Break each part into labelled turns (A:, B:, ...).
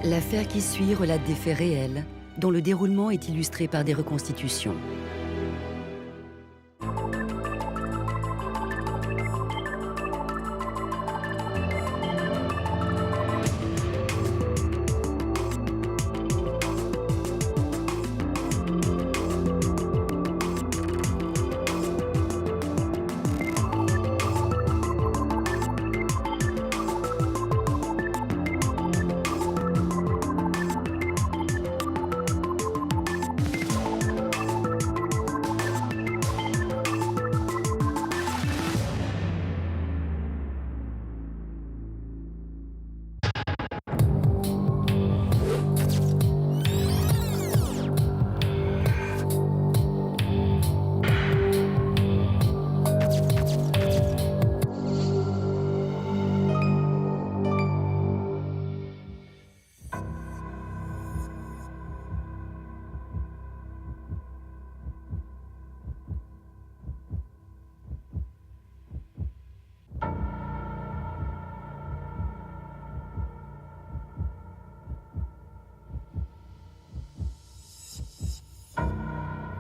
A: L'affaire qui suit relate des faits réels, dont le déroulement est illustré par des reconstitutions.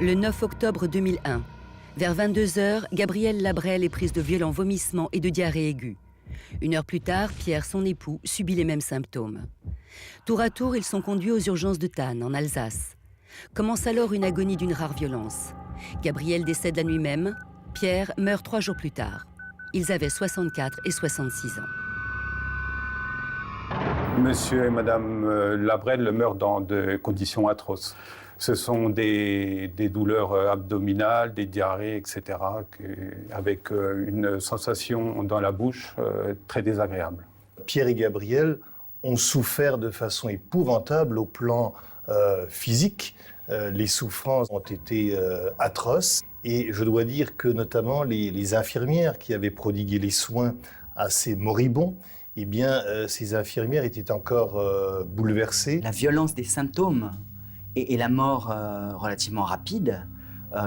A: Le 9 octobre 2001, vers 22 h, Gabrielle Labrelle est prise de violents vomissements et de diarrhée aiguë. Une heure plus tard, Pierre, son époux, subit les mêmes symptômes. Tour à tour, ils sont conduits aux urgences de Thann, en Alsace. Commence alors une agonie d'une rare violence. Gabrielle décède la nuit même, Pierre meurt 3 jours plus tard. Ils avaient 64 et 66 ans.
B: Monsieur et Madame Labrelle meurent dans des conditions atroces. Ce sont des douleurs abdominales, des diarrhées, etc., avec une sensation dans la bouche très désagréable.
C: Pierre et Gabrielle ont souffert de façon épouvantable au plan physique. Les souffrances ont été atroces. Et je dois dire que notamment les infirmières qui avaient prodigué les soins à ces moribonds, eh bien, ces infirmières étaient encore bouleversées.
D: La violence des symptômes et la mort relativement rapide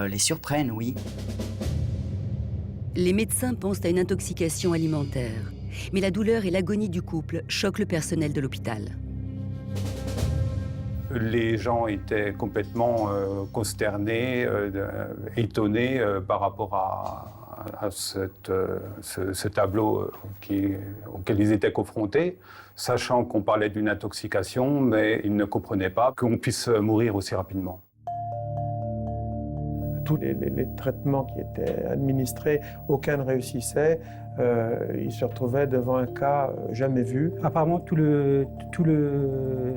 D: les surprennent, oui.
A: Les médecins pensent à une intoxication alimentaire, mais la douleur et l'agonie du couple choquent le personnel de l'hôpital.
B: Les gens étaient complètement consternés, étonnés par rapport à ce tableau auquel ils étaient confrontés, sachant qu'on parlait d'une intoxication, mais ils ne comprenaient pas qu'on puisse mourir aussi rapidement.
E: Tous les traitements qui étaient administrés, aucun ne réussissait. Ils se retrouvaient devant un cas jamais vu.
F: Apparemment, tout le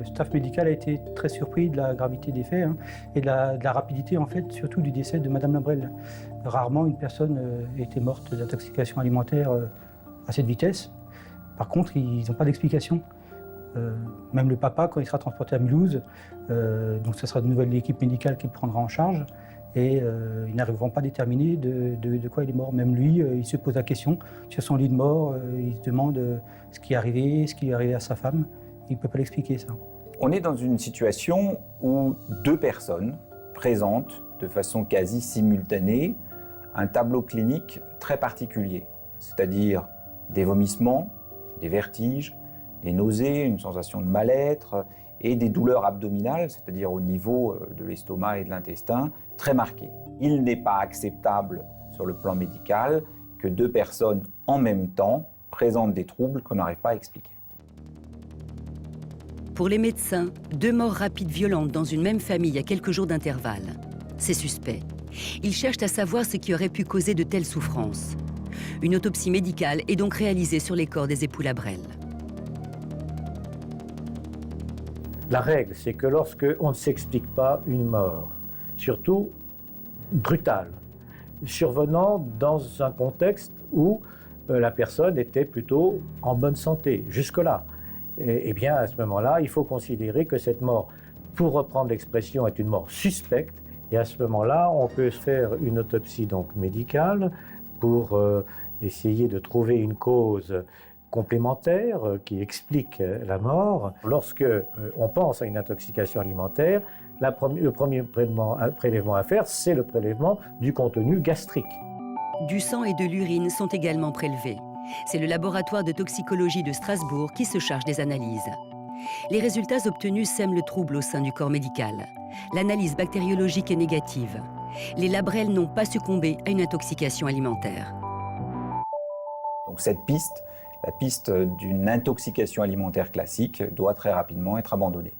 F: staff médical a été très surpris de la gravité des faits et de la rapidité, en fait, surtout du décès de Madame Labrelle. Rarement, une personne était morte d'intoxication alimentaire à cette vitesse. Par contre, ils n'ont pas d'explication. Même le papa, quand il sera transporté à Mulhouse, donc ce sera de nouvelle équipe médicale qui le prendra en charge. Et ils n'arriveront pas à déterminer de quoi il est mort. Même lui, il se pose la question sur son lit de mort, il se demande ce qui est arrivé à sa femme. Il ne peut pas l'expliquer, ça.
G: On est dans une situation où 2 personnes présentent de façon quasi simultanée un tableau clinique très particulier, c'est-à-dire des vomissements, des vertiges, des nausées, une sensation de mal-être et des douleurs abdominales, c'est-à-dire au niveau de l'estomac et de l'intestin, très marquées. Il n'est pas acceptable sur le plan médical que 2 personnes en même temps présentent des troubles qu'on n'arrive pas à expliquer.
A: Pour les médecins, 2 morts rapides violentes dans une même famille à quelques jours d'intervalle. C'est suspect. Ils cherchent à savoir ce qui aurait pu causer de telles souffrances. Une autopsie médicale est donc réalisée sur les corps des époux Labrelle.
H: La règle, c'est que lorsqu'on ne s'explique pas une mort, surtout brutale, survenant dans un contexte où la personne était plutôt en bonne santé, jusque-là, eh bien, à ce moment-là, il faut considérer que cette mort, pour reprendre l'expression, est une mort suspecte. Et à ce moment-là, on peut faire une autopsie donc médicale pour essayer de trouver une cause complémentaire qui explique la mort. Lorsque on pense à une intoxication alimentaire, le premier prélèvement à faire, c'est le prélèvement du contenu gastrique.
A: Du sang et de l'urine sont également prélevés. C'est le laboratoire de toxicologie de Strasbourg qui se charge des analyses. Les résultats obtenus sèment le trouble au sein du corps médical. L'analyse bactériologique est négative. Les Labrel n'ont pas succombé à une intoxication alimentaire.
G: Donc cette piste, la piste d'une intoxication alimentaire classique, doit très rapidement être abandonnée.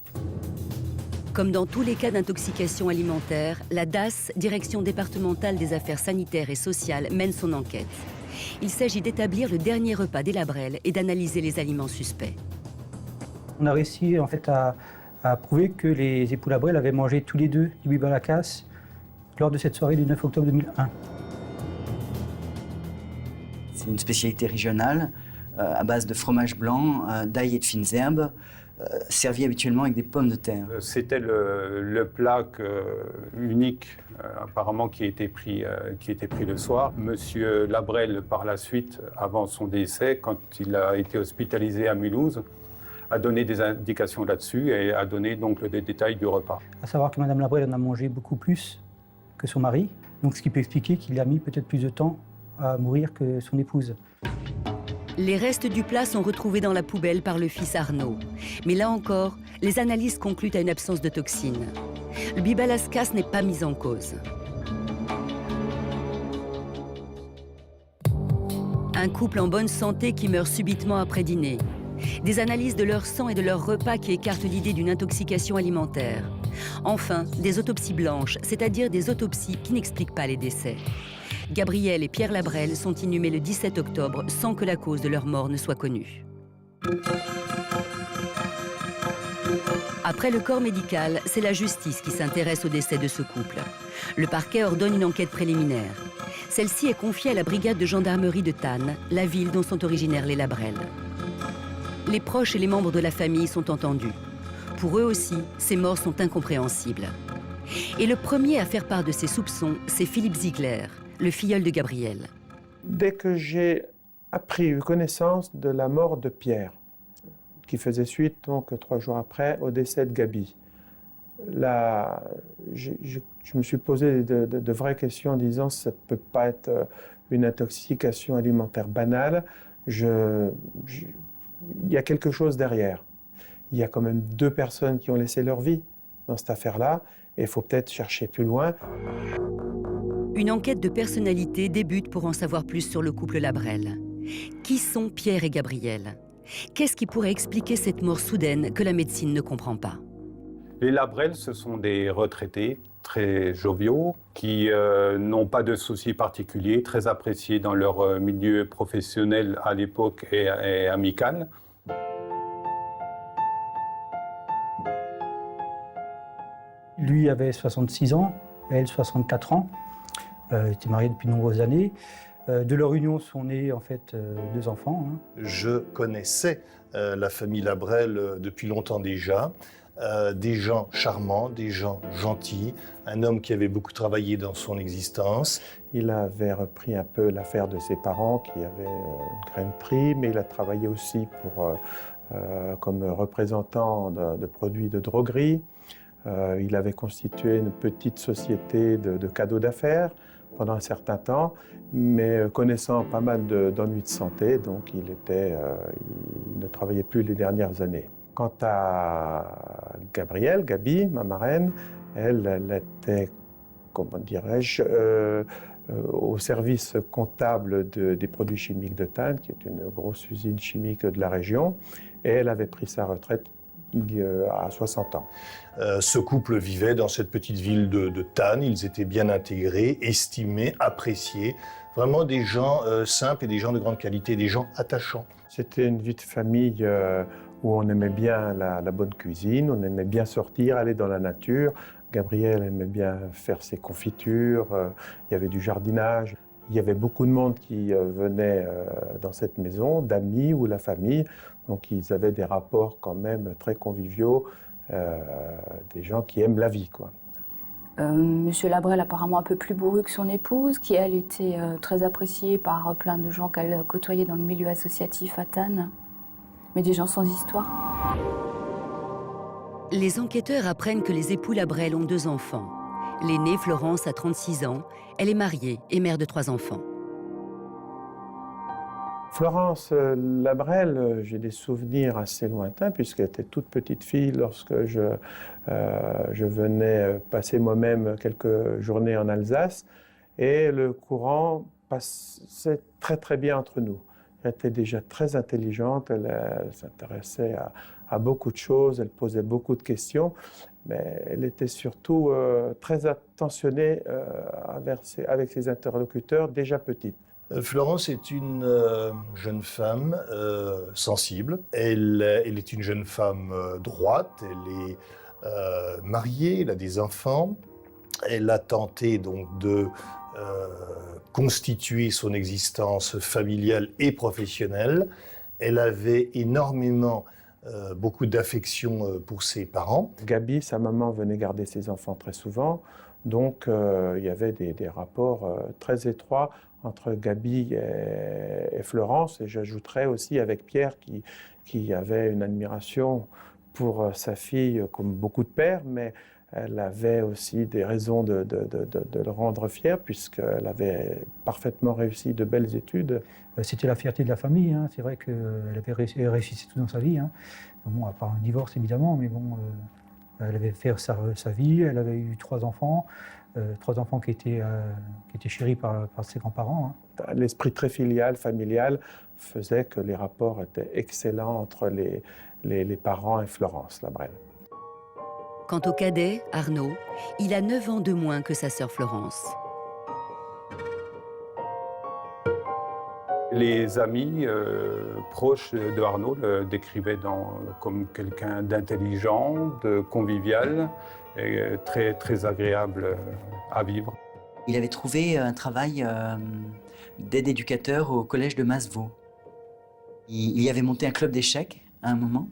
A: Comme dans tous les cas d'intoxication alimentaire, la DAS, Direction départementale des affaires sanitaires et sociales, mène son enquête. Il s'agit d'établir le dernier repas des Labrel et d'analyser les aliments suspects.
F: On a réussi en fait à prouver que les époux Labrel avaient mangé tous les deux du biber à la casse lors de cette soirée du 9 octobre 2001.
D: C'est une spécialité régionale à base de fromage blanc, d'ail et de fines herbes, servi habituellement avec des pommes de terre.
B: C'était le plat unique, apparemment, qui était pris le soir. Monsieur Labrel, par la suite, avant son décès, quand il a été hospitalisé à Mulhouse, a donné des indications là-dessus et a donné donc les détails du repas.
F: À savoir que Mme Labrel en a mangé beaucoup plus que son mari, donc ce qui peut expliquer qu'il a mis peut-être plus de temps à mourir que son épouse.
A: Les restes du plat sont retrouvés dans la poubelle par le fils Arnaud. Mais là encore, les analyses concluent à une absence de toxines. Le bibalascas n'est pas mis en cause. Un couple en bonne santé qui meurt subitement après dîner. Des analyses de leur sang et de leur repas qui écartent l'idée d'une intoxication alimentaire. Enfin, des autopsies blanches, c'est-à-dire des autopsies qui n'expliquent pas les décès. Gabriel et Pierre Labrel sont inhumés le 17 octobre sans que la cause de leur mort ne soit connue. Après le corps médical, c'est la justice qui s'intéresse au décès de ce couple. Le parquet ordonne une enquête préliminaire. Celle-ci est confiée à la brigade de gendarmerie de Thann, la ville dont sont originaires les Labrel. Les proches et les membres de la famille sont entendus. Pour eux aussi, ces morts sont incompréhensibles. Et le premier à faire part de ses soupçons, c'est Philippe Ziegler, le filleul de Gabriel.
E: Dès que j'ai eu connaissance de la mort de Pierre, qui faisait suite, donc 3 jours après, au décès de Gabi, là, je me suis posé de vraies questions en disant ça ne peut pas être une intoxication alimentaire banale. Il y a quelque chose derrière. Il y a quand même 2 personnes qui ont laissé leur vie dans cette affaire-là, et il faut peut-être chercher plus loin.
A: Une enquête de personnalité débute pour en savoir plus sur le couple Labrel. Qui sont Pierre et Gabriel? Qu'est-ce qui pourrait expliquer cette mort soudaine que la médecine ne comprend pas?
B: Les Labrel, ce sont des retraités très joviaux qui n'ont pas de soucis particuliers, très appréciés dans leur milieu professionnel à l'époque et amical.
F: Lui avait 66 ans, elle 64 ans. Ils étaient mariés depuis de nombreuses années. De leur union sont nés en fait 2 enfants.
C: Je connaissais la famille Labrel depuis longtemps déjà. Des gens charmants, des gens gentils, un homme qui avait beaucoup travaillé dans son existence.
E: Il avait repris un peu l'affaire de ses parents qui avaient une graine pris, mais il a travaillé aussi comme représentant de produits de droguerie. Il avait constitué une petite société de cadeaux d'affaires pendant un certain temps, mais connaissant pas mal d'ennuis de santé, donc il ne travaillait plus les dernières années. Quant à Gabi, ma marraine, elle était, comment dirais-je, au service comptable des produits chimiques de Thann, qui est une grosse usine chimique de la région, et elle avait pris sa retraite à 60 ans.
C: Ce couple vivait dans cette petite ville de Thann, ils étaient bien intégrés, estimés, appréciés, vraiment des gens simples et des gens de grande qualité, des gens attachants.
E: C'était une vie de famille où on aimait bien la bonne cuisine, on aimait bien sortir, aller dans la nature. Gabriel aimait bien faire ses confitures, il y avait du jardinage. Il y avait beaucoup de monde qui venait dans cette maison, d'amis ou la famille, donc ils avaient des rapports quand même très conviviaux, des gens qui aiment la vie, quoi.
I: Monsieur Labrel, apparemment un peu plus bourru que son épouse, qui elle était très appréciée par plein de gens qu'elle côtoyait dans le milieu associatif à Thann, mais des gens sans histoire.
A: Les enquêteurs apprennent que les époux Labrel ont 2 enfants. L'aînée, Florence, a 36 ans. Elle est mariée et mère de 3 enfants.
E: Florence Labrelle, j'ai des souvenirs assez lointains puisqu'elle était toute petite fille lorsque je venais passer moi-même quelques journées en Alsace et le courant passait très très bien entre nous. Elle était déjà très intelligente, elle s'intéressait à beaucoup de choses, elle posait beaucoup de questions, mais elle était surtout très attentionnée avec ses interlocuteurs déjà petite.
C: Florence est une jeune femme sensible. Elle est une jeune femme droite. Elle est mariée, elle a des enfants. Elle a tenté donc de constituer son existence familiale et professionnelle. Elle avait énormément, beaucoup d'affection pour ses parents.
E: Gabi, sa maman, venait garder ses enfants très souvent. Donc, il y avait des rapports très étroits entre Gabi et Florence. Et j'ajouterais aussi avec Pierre qui avait une admiration pour sa fille, comme beaucoup de pères, mais elle avait aussi des raisons de le rendre fier, puisqu'elle avait parfaitement réussi de belles études.
F: C'était la fierté de la famille, hein. C'est vrai qu'elle avait réussi tout dans sa vie, hein. Bon, à part un divorce évidemment, mais bon, elle avait fait sa vie, elle avait eu 3 enfants qui étaient chéris par ses grands-parents, hein.
E: L'esprit très filial, familial, faisait que les rapports étaient excellents entre les parents et Florence Labrelle.
A: Quant au cadet, Arnaud, il a 9 ans de moins que sa sœur Florence.
B: Les amis proches de Arnaud le décrivaient comme quelqu'un d'intelligent, de convivial et très, très agréable à vivre.
D: Il avait trouvé un travail d'aide éducateur au collège de Masevaux. Il y avait monté un club d'échecs à un moment.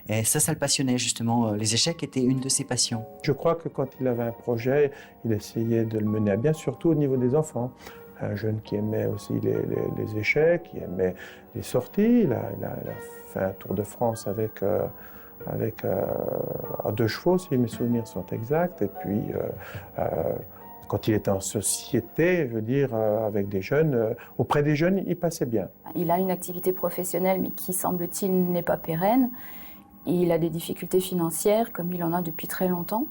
D: Et ça le passionnait justement. Les échecs étaient une de ses passions.
E: Je crois que quand il avait un projet, il essayait de le mener à bien, surtout au niveau des enfants. Un jeune qui aimait aussi les échecs, qui aimait les sorties. Il a fait un tour de France avec à 2 chevaux, si mes souvenirs sont exacts. Et puis, quand il était en société, je veux dire, avec des jeunes, auprès des jeunes, il passait bien.
I: Il a une activité professionnelle, mais qui, semble-t-il, n'est pas pérenne. Il a des difficultés financières, comme il en a depuis très longtemps,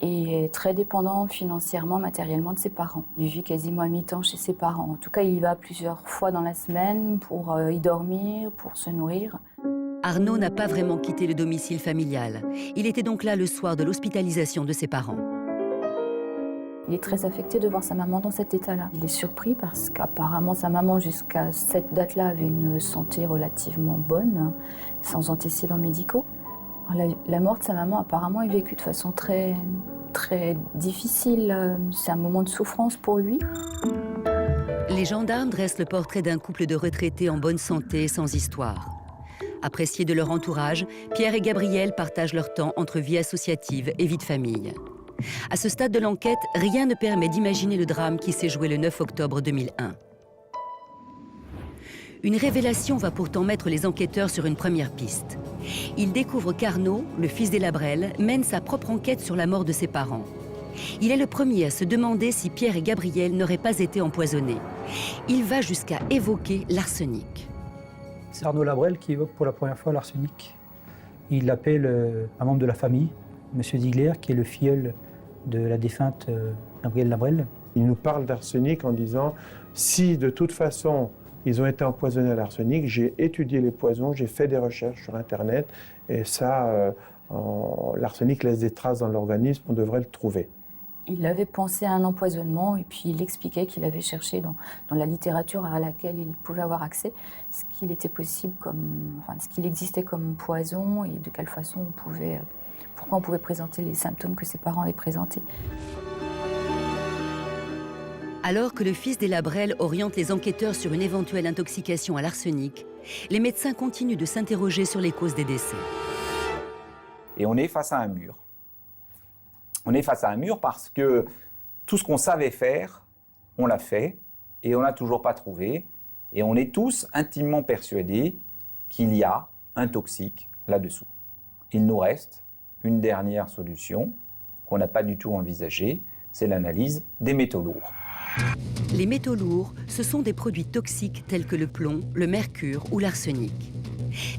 I: et est très dépendant financièrement, matériellement de ses parents. Il vit quasiment à mi-temps chez ses parents. En tout cas, il y va plusieurs fois dans la semaine pour y dormir, pour se nourrir.
A: Arnaud n'a pas vraiment quitté le domicile familial. Il était donc là le soir de l'hospitalisation de ses parents.
I: Il est très affecté de voir sa maman dans cet état-là. Il est surpris parce qu'apparemment sa maman, jusqu'à cette date-là, avait une santé relativement bonne, sans antécédents médicaux. La mort de sa maman, apparemment, est vécue de façon très, très difficile. C'est un moment de souffrance pour lui.
A: Les gendarmes dressent le portrait d'un couple de retraités en bonne santé, sans histoire. Appréciés de leur entourage, Pierre et Gabrielle partagent leur temps entre vie associative et vie de famille. À ce stade de l'enquête, rien ne permet d'imaginer le drame qui s'est joué le 9 octobre 2001. Une révélation va pourtant mettre les enquêteurs sur une première piste. Ils découvrent qu'Arnaud, le fils des Labrelle, mène sa propre enquête sur la mort de ses parents. Il est le premier à se demander si Pierre et Gabrielle n'auraient pas été empoisonnés. Il va jusqu'à évoquer l'arsenic.
F: C'est Arnaud Labrelle qui évoque pour la première fois l'arsenic. Il appelle un membre de la famille, M. Ziegler, qui est le filleul de la défunte Gabrielle Labrelle.
E: Il nous parle d'arsenic en disant « Si de toute façon ils ont été empoisonnés à l'arsenic, j'ai étudié les poisons, j'ai fait des recherches sur Internet et ça, l'arsenic laisse des traces dans l'organisme, on devrait le trouver. »
I: Il avait pensé à un empoisonnement et puis il expliquait qu'il avait cherché dans la littérature à laquelle il pouvait avoir accès ce qu'il était possible ce qu'il existait comme poison et de quelle façon pourquoi on pouvait présenter les symptômes que ses parents avaient présentés.
A: Alors que le fils des Labrelle oriente les enquêteurs sur une éventuelle intoxication à l'arsenic, les médecins continuent de s'interroger sur les causes des décès.
G: Et on est face à un mur. On est face à un mur parce que tout ce qu'on savait faire, on l'a fait et on n'a toujours pas trouvé. Et on est tous intimement persuadés qu'il y a un toxique là-dessous. Il nous reste une dernière solution qu'on n'a pas du tout envisagée, c'est l'analyse des métaux lourds.
A: Les métaux lourds, ce sont des produits toxiques tels que le plomb, le mercure ou l'arsenic.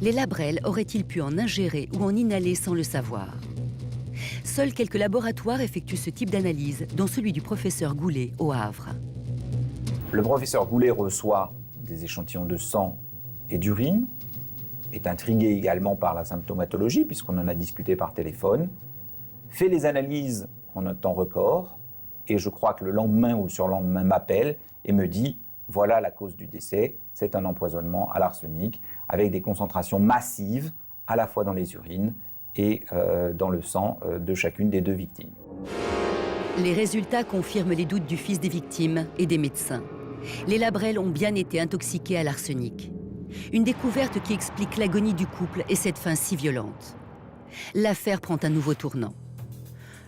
A: Les Labrel auraient-ils pu en ingérer ou en inhaler sans le savoir? Seuls quelques laboratoires effectuent ce type d'analyse, dont celui du professeur Goulet au Havre.
G: Le professeur Goulet reçoit des échantillons de sang et d'urine, est intrigué également par la symptomatologie, puisqu'on en a discuté par téléphone, fait les analyses en un temps record, et je crois que le lendemain ou le surlendemain m'appelle et me dit « voilà la cause du décès, c'est un empoisonnement à l'arsenic, avec des concentrations massives, à la fois dans les urines et dans le sang de chacune des deux victimes. »
A: Les résultats confirment les doutes du fils des victimes et des médecins. Les Labrel ont bien été intoxiqués à l'arsenic. Une découverte qui explique l'agonie du couple et cette fin si violente. L'affaire prend un nouveau tournant.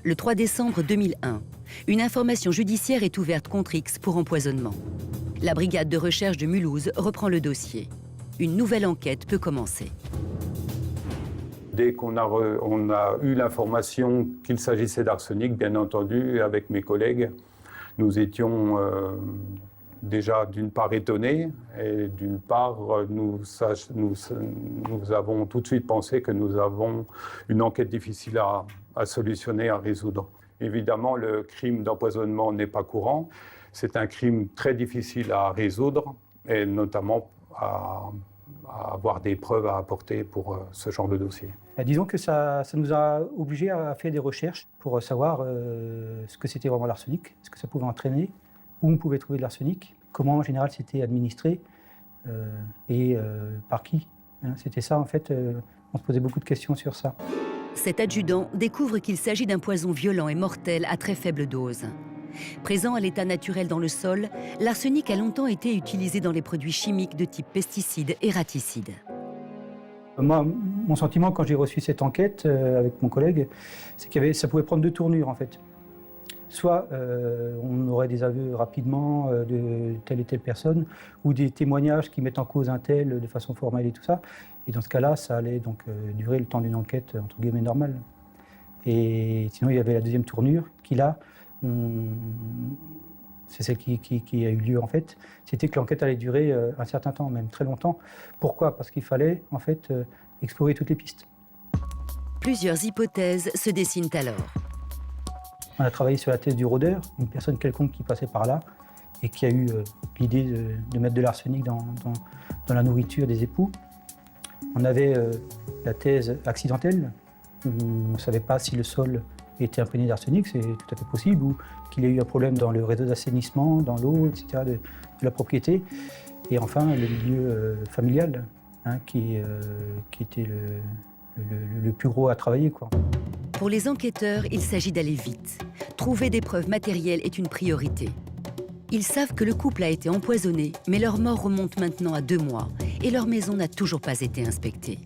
A: Le 3 décembre 2001, une information judiciaire est ouverte contre X pour empoisonnement. La brigade de recherche de Mulhouse reprend le dossier. Une nouvelle enquête peut commencer.
B: Dès qu'on a eu l'information qu'il s'agissait d'arsenic, bien entendu, avec mes collègues, nous étions déjà d'une part étonnés et d'une part nous avons tout de suite pensé que nous avons une enquête difficile à solutionner, à résoudre. Évidemment, le crime d'empoisonnement n'est pas courant. C'est un crime très difficile à résoudre et notamment à avoir des preuves à apporter pour ce genre de dossier.
F: Disons que ça nous a obligés à faire des recherches pour savoir ce que c'était vraiment l'arsenic, ce que ça pouvait entraîner, où on pouvait trouver de l'arsenic, comment en général c'était administré et par qui. C'était ça en fait, on se posait beaucoup de questions sur ça.
A: Cet adjudant découvre qu'il s'agit d'un poison violent et mortel à très faible dose. Présent à l'état naturel dans le sol, l'arsenic a longtemps été utilisé dans les produits chimiques de type pesticides et raticides.
F: Moi, mon sentiment quand j'ai reçu cette enquête avec mon collègue, c'est que ça pouvait prendre deux tournures en fait. Soit on aurait des aveux rapidement de telle et telle personne, ou des témoignages qui mettent en cause un tel de façon formelle et tout ça. Et dans ce cas-là, ça allait donc durer le temps d'une enquête entre guillemets normale. Et sinon, il y avait la deuxième tournure qui là, c'est celle qui a eu lieu en fait, c'était que l'enquête allait durer un certain temps, même très longtemps. Pourquoi? Parce qu'il fallait en fait explorer toutes les pistes.
A: Plusieurs hypothèses se dessinent alors.
F: On a travaillé sur la thèse du rôdeur, une personne quelconque qui passait par là et qui a eu l'idée de mettre de l'arsenic dans la nourriture des époux. On avait la thèse accidentelle, on ne savait pas si le sol était imprégné d'arsenic, c'est tout à fait possible, ou qu'il y a eu un problème dans le réseau d'assainissement, dans l'eau, etc., de la propriété. Et enfin, le milieu familial, qui était le plus gros à travailler, quoi.
A: Pour les enquêteurs, il s'agit d'aller vite. Trouver des preuves matérielles est une priorité. Ils savent que le couple a été empoisonné, mais leur mort remonte maintenant à 2 mois et leur maison n'a toujours pas été inspectée.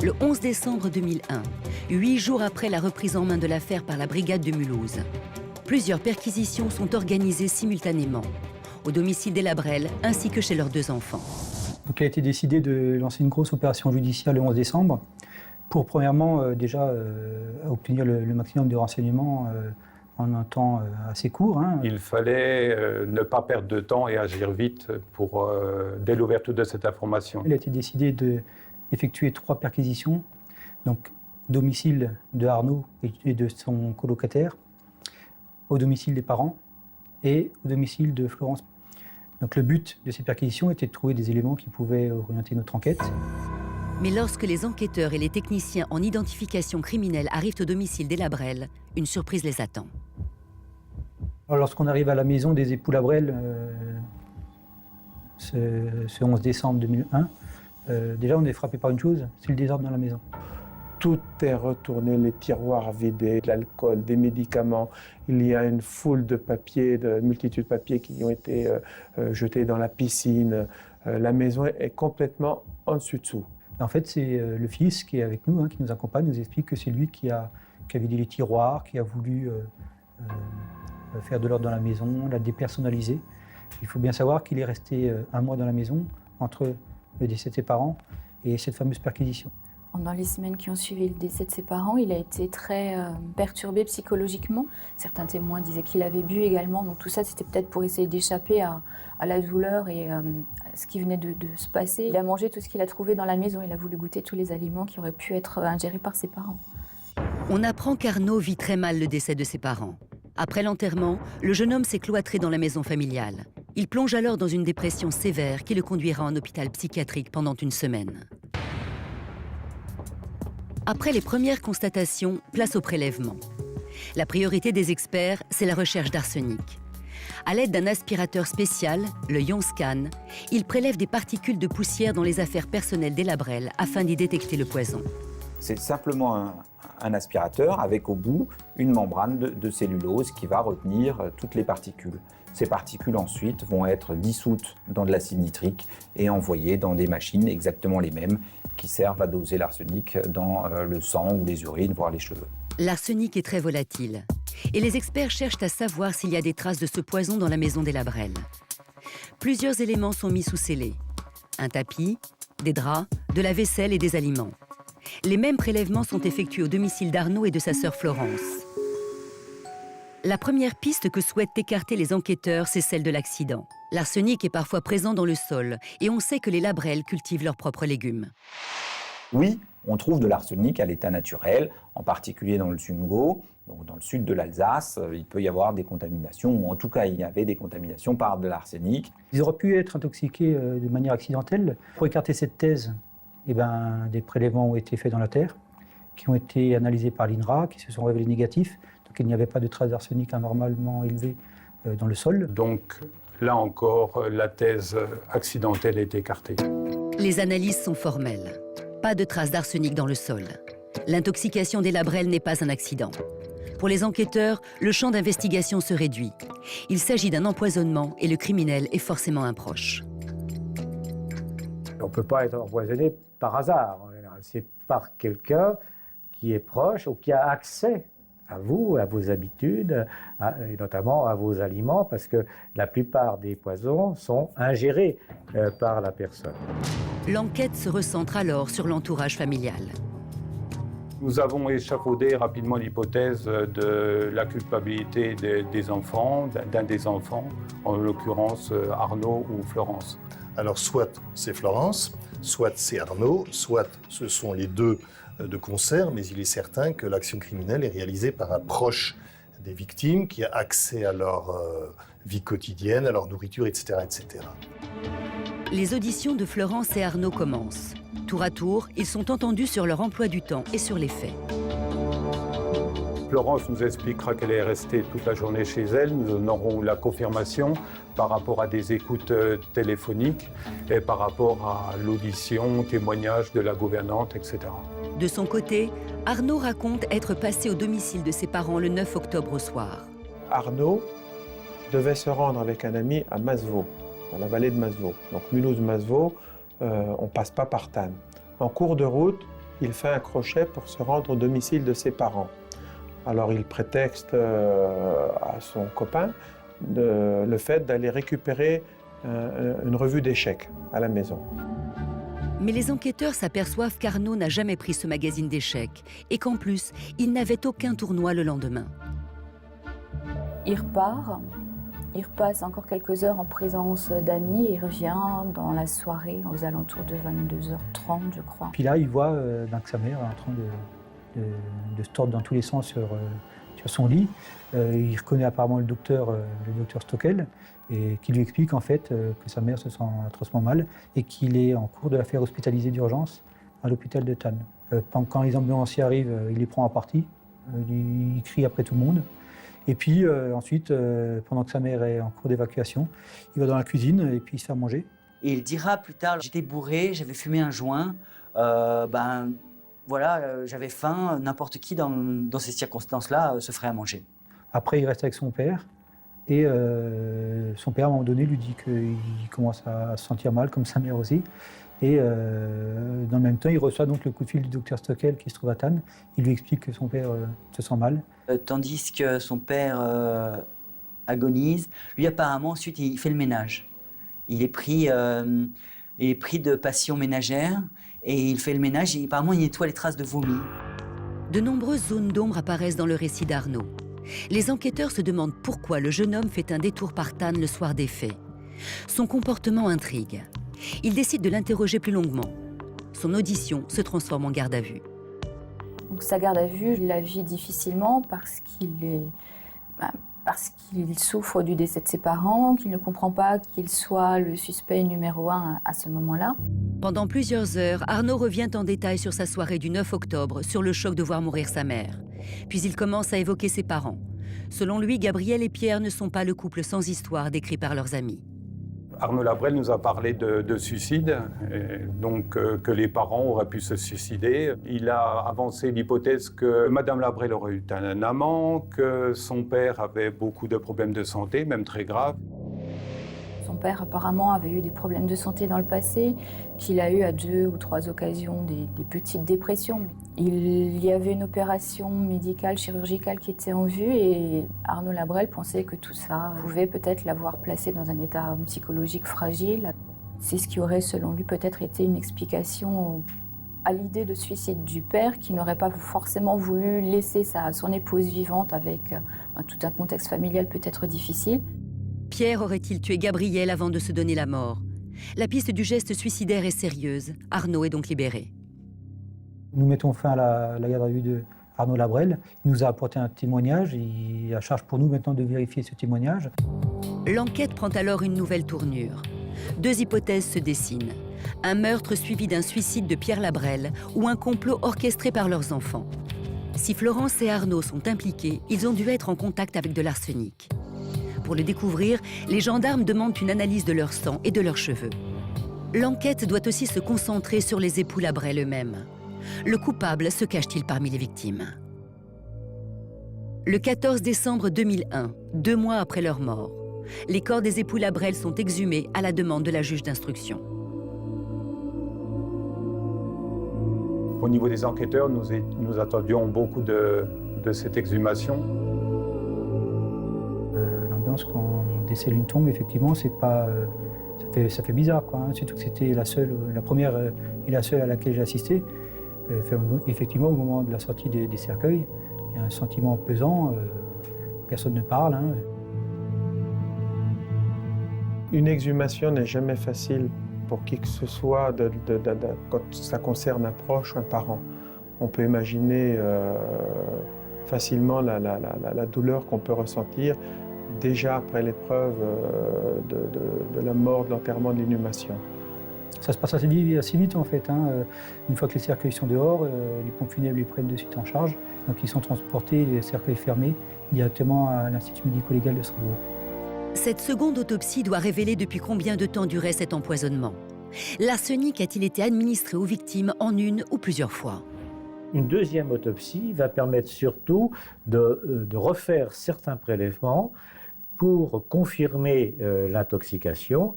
A: Le 11 décembre 2001, 8 jours après la reprise en main de l'affaire par la brigade de Mulhouse, plusieurs perquisitions sont organisées simultanément, au domicile des Labrel ainsi que chez leurs 2 enfants.
F: Donc il a été décidé de lancer une grosse opération judiciaire le 11 décembre pour premièrement déjà obtenir le maximum de renseignements en un temps assez court.
B: Il fallait ne pas perdre de temps et agir vite dès l'ouverture de cette information.
F: Il a été décidé d'effectuer 3 perquisitions, donc au domicile de Arnaud et de son colocataire, au domicile des parents et au domicile de Florence. Donc le but de ces perquisitions était de trouver des éléments qui pouvaient orienter notre enquête.
A: Mais lorsque les enquêteurs et les techniciens en identification criminelle arrivent au domicile des Labrel, une surprise les attend.
F: Alors, lorsqu'on arrive à la maison des époux Labrel, ce 11 décembre 2001, déjà on est frappé par une chose, c'est le désordre dans la maison.
E: Tout est retourné, les tiroirs vidés, de l'alcool, des médicaments. Il y a une foule de papiers, de multitudes de papiers qui ont été jetés dans la piscine. La maison est complètement en dessus-dessous.
F: En fait, c'est le fils qui est avec nous, qui nous accompagne, nous explique que c'est lui qui a vidé les tiroirs, qui a voulu faire de l'ordre dans la maison, la dépersonnaliser. Il faut bien savoir qu'il est resté 1 mois dans la maison entre le décès de ses parents et cette fameuse perquisition.
I: Pendant les semaines qui ont suivi le décès de ses parents, il a été très perturbé psychologiquement. Certains témoins disaient qu'il avait bu également, donc tout ça c'était peut-être pour essayer d'échapper à la douleur et à ce qui venait de se passer. Il a mangé tout ce qu'il a trouvé dans la maison, il a voulu goûter tous les aliments qui auraient pu être ingérés par ses parents.
A: On apprend qu'Arnaud vit très mal le décès de ses parents. Après l'enterrement, le jeune homme s'est cloîtré dans la maison familiale. Il plonge alors dans une dépression sévère qui le conduira en hôpital psychiatrique pendant une semaine. Après les premières constatations, place au prélèvement. La priorité des experts, c'est la recherche d'arsenic. À l'aide d'un aspirateur spécial, le Ionscan, ils prélèvent des particules de poussière dans les affaires personnelles des Labrelle afin d'y détecter le poison.
G: C'est simplement un aspirateur avec au bout une membrane de cellulose qui va retenir toutes les particules. Ces particules ensuite vont être dissoutes dans de l'acide nitrique et envoyées dans des machines exactement les mêmes qui servent à doser l'arsenic dans le sang ou les urines, voire les cheveux.
A: L'arsenic est très volatile et les experts cherchent à savoir s'il y a des traces de ce poison dans la maison des Labrelle. Plusieurs éléments sont mis sous scellé. Un tapis, des draps, de la vaisselle et des aliments. Les mêmes prélèvements sont effectués au domicile d'Arnaud et de sa sœur Florence. La première piste que souhaitent écarter les enquêteurs, c'est celle de l'accident. L'arsenic est parfois présent dans le sol et on sait que les Labrelle cultivent leurs propres légumes.
G: Oui, on trouve de l'arsenic à l'état naturel, en particulier dans le Sungo, donc dans le sud de l'Alsace. Il peut y avoir des contaminations, ou en tout cas il y avait des contaminations par de l'arsenic.
F: Ils auraient pu être intoxiqués de manière accidentelle. Pour écarter cette thèse, des prélèvements ont été faits dans la terre, qui ont été analysés par l'INRA, qui se sont révélés négatifs. Donc il n'y avait pas de traces d'arsenic anormalement élevées dans le sol.
B: Donc là encore, la thèse accidentelle est écartée.
A: Les analyses sont formelles. Pas de traces d'arsenic dans le sol. L'intoxication des Labrelle n'est pas un accident. Pour les enquêteurs, le champ d'investigation se réduit. Il s'agit d'un empoisonnement et le criminel est forcément un proche.
H: On ne peut pas être empoisonné par hasard, en général. C'est par quelqu'un qui est proche ou qui a accès à vous, à vos habitudes, et notamment à vos aliments, parce que la plupart des poisons sont ingérés par la personne.
A: L'enquête se recentre alors sur l'entourage familial.
B: Nous avons échafaudé rapidement l'hypothèse de la culpabilité des enfants, d'un des enfants, en l'occurrence Arnaud ou Florence.
C: Alors soit c'est Florence, soit c'est Arnaud, soit ce sont les deux de concert, mais il est certain que l'action criminelle est réalisée par un proche des victimes qui a accès à leur vie quotidienne, à leur nourriture, etc., etc.
A: Les auditions de Florence et Arnaud commencent. Tour à tour, ils sont entendus sur leur emploi du temps et sur les faits.
B: Florence nous expliquera qu'elle est restée toute la journée chez elle. Nous en aurons la confirmation par rapport à des écoutes téléphoniques et par rapport à l'audition, témoignage de la gouvernante, etc.
A: De son côté, Arnaud raconte être passé au domicile de ses parents le 9 octobre au soir.
E: Arnaud devait se rendre avec un ami à Masevaux, dans la vallée de Masevaux. Donc Mulhouse-Masevaux, on ne passe pas par Thann. En cours de route, il fait un crochet pour se rendre au domicile de ses parents. Alors il prétexte à son copain le fait d'aller récupérer une revue d'échecs à la maison.
A: Mais les enquêteurs s'aperçoivent qu'Arnaud n'a jamais pris ce magazine d'échecs et qu'en plus, il n'avait aucun tournoi le lendemain.
I: Il repart, il repasse encore quelques heures en présence d'amis et il revient dans la soirée aux alentours de 22h30, je crois.
F: Puis là, il voit sa mère en train de se tordre dans tous les sens sur son lit. Il reconnaît apparemment le docteur Stockel, et qui lui explique en fait que sa mère se sent atrocement mal et qu'il est en cours de la faire hospitaliser d'urgence à l'hôpital de Thann. Quand les ambulanciers arrivent, il les prend à partie, il crie après tout le monde. Et puis ensuite, pendant que sa mère est en cours d'évacuation, il va dans la cuisine et puis il se fait à manger.
D: Et il dira plus tard, j'étais bourré, j'avais fumé un joint, j'avais faim, n'importe qui dans ces circonstances-là se ferait à manger.
F: Après, il reste avec son père et son père, à un moment donné, lui dit qu'il commence à se sentir mal, comme sa mère aussi. Et dans le même temps, il reçoit donc le coup de fil du docteur Stockel qui se trouve à Thann. Il lui explique que son père se sent mal.
D: Tandis que son père agonise, lui apparemment ensuite il fait le ménage. Il est pris de passion ménagère et il fait le ménage et apparemment il nettoie les traces de vomi.
A: De nombreuses zones d'ombre apparaissent dans le récit d'Arnaud. Les enquêteurs se demandent pourquoi le jeune homme fait un détour par Thann le soir des faits. Son comportement intrigue. Ils décident de l'interroger plus longuement. Son audition se transforme en garde à vue.
I: Donc sa garde à vue, il la vit difficilement parce qu'il souffre du décès de ses parents, qu'il ne comprend pas qu'il soit le suspect numéro 1 à ce moment-là.
A: Pendant plusieurs heures, Arnaud revient en détail sur sa soirée du 9 octobre, sur le choc de voir mourir sa mère. Puis il commence à évoquer ses parents. Selon lui, Gabriel et Pierre ne sont pas le couple sans histoire décrit par leurs amis.
B: Arnaud Labrelle nous a parlé de suicide, donc que les parents auraient pu se suicider. Il a avancé l'hypothèse que Madame Labrelle aurait eu un amant, que son père avait beaucoup de problèmes de santé, même très graves.
I: Son père apparemment avait eu des problèmes de santé dans le passé, qu'il a eu à 2 ou 3 occasions des petites dépressions. Il y avait une opération médicale, chirurgicale qui était en vue et Arnaud Labrelle pensait que tout ça pouvait peut-être l'avoir placé dans un état psychologique fragile. C'est ce qui aurait, selon lui, peut-être été une explication à l'idée de suicide du père, qui n'aurait pas forcément voulu laisser son épouse vivante avec tout un contexte familial peut-être difficile.
A: Pierre aurait-il tué Gabriel avant de se donner la mort? La piste du geste suicidaire est sérieuse. Arnaud est donc libéré.
F: Nous mettons fin à la garde à vue de Arnaud Labrelle. Il nous a apporté un témoignage. Il est à charge pour nous maintenant de vérifier ce témoignage.
A: L'enquête prend alors une nouvelle tournure. 2 hypothèses se dessinent. Un meurtre suivi d'un suicide de Pierre Labrelle ou un complot orchestré par leurs enfants. Si Florence et Arnaud sont impliqués, ils ont dû être en contact avec de l'arsenic. Pour le découvrir, les gendarmes demandent une analyse de leur sang et de leurs cheveux. L'enquête doit aussi se concentrer sur les époux Labrelle eux-mêmes. Le coupable se cache-t-il parmi les victimes? Le 14 décembre 2001, 2 mois après leur mort, les corps des époux Labrelle sont exhumés à la demande de la juge d'instruction.
B: Au niveau des enquêteurs, nous attendions beaucoup de cette exhumation.
F: L'ambiance quand on décèle une tombe, effectivement, c'est pas, ça fait bizarre, quoi, hein. Surtout que c'était la première et la seule à laquelle j'ai assisté. Effectivement, au moment de la sortie des cercueils, il y a un sentiment pesant, personne ne parle, hein.
E: Une exhumation n'est jamais facile pour qui que ce soit quand ça concerne un proche ou un parent. On peut imaginer facilement la douleur qu'on peut ressentir déjà après l'épreuve de la mort, de l'enterrement, de l'inhumation.
F: Ça se passe assez vite en fait, hein. Une fois que les cercueils sont dehors, les pompes funèbres les prennent de suite en charge. Donc ils sont transportés, les cercueils fermés, directement à l'Institut médico-légal de Strasbourg.
A: Cette seconde autopsie doit révéler depuis combien de temps durait cet empoisonnement. L'arsenic a-t-il été administré aux victimes en une ou plusieurs fois?
H: Une deuxième autopsie va permettre surtout de refaire certains prélèvements pour confirmer l'intoxication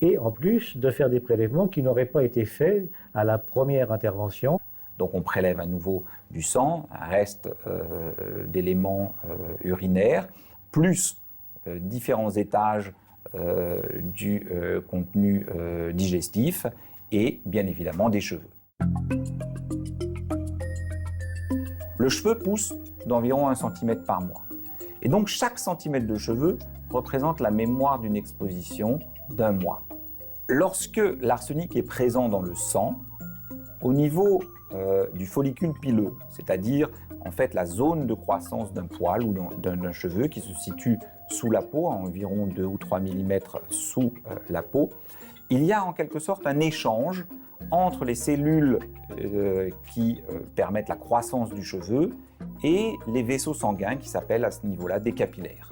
H: et en plus de faire des prélèvements qui n'auraient pas été faits à la première intervention.
G: Donc on prélève à nouveau du sang, un reste d'éléments urinaires, plus différents étages du contenu digestif et bien évidemment des cheveux. Le cheveu pousse d'environ 1 cm par mois. Et donc chaque centimètre de cheveux représente la mémoire d'une exposition d'1 mois. Lorsque l'arsenic est présent dans le sang, au niveau du follicule pileux, c'est-à-dire en fait la zone de croissance d'un poil ou d'un cheveu qui se situe sous la peau, à environ 2 ou 3 mm sous la peau, il y a en quelque sorte un échange entre les cellules qui permettent la croissance du cheveu et les vaisseaux sanguins qui s'appellent à ce niveau-là des capillaires.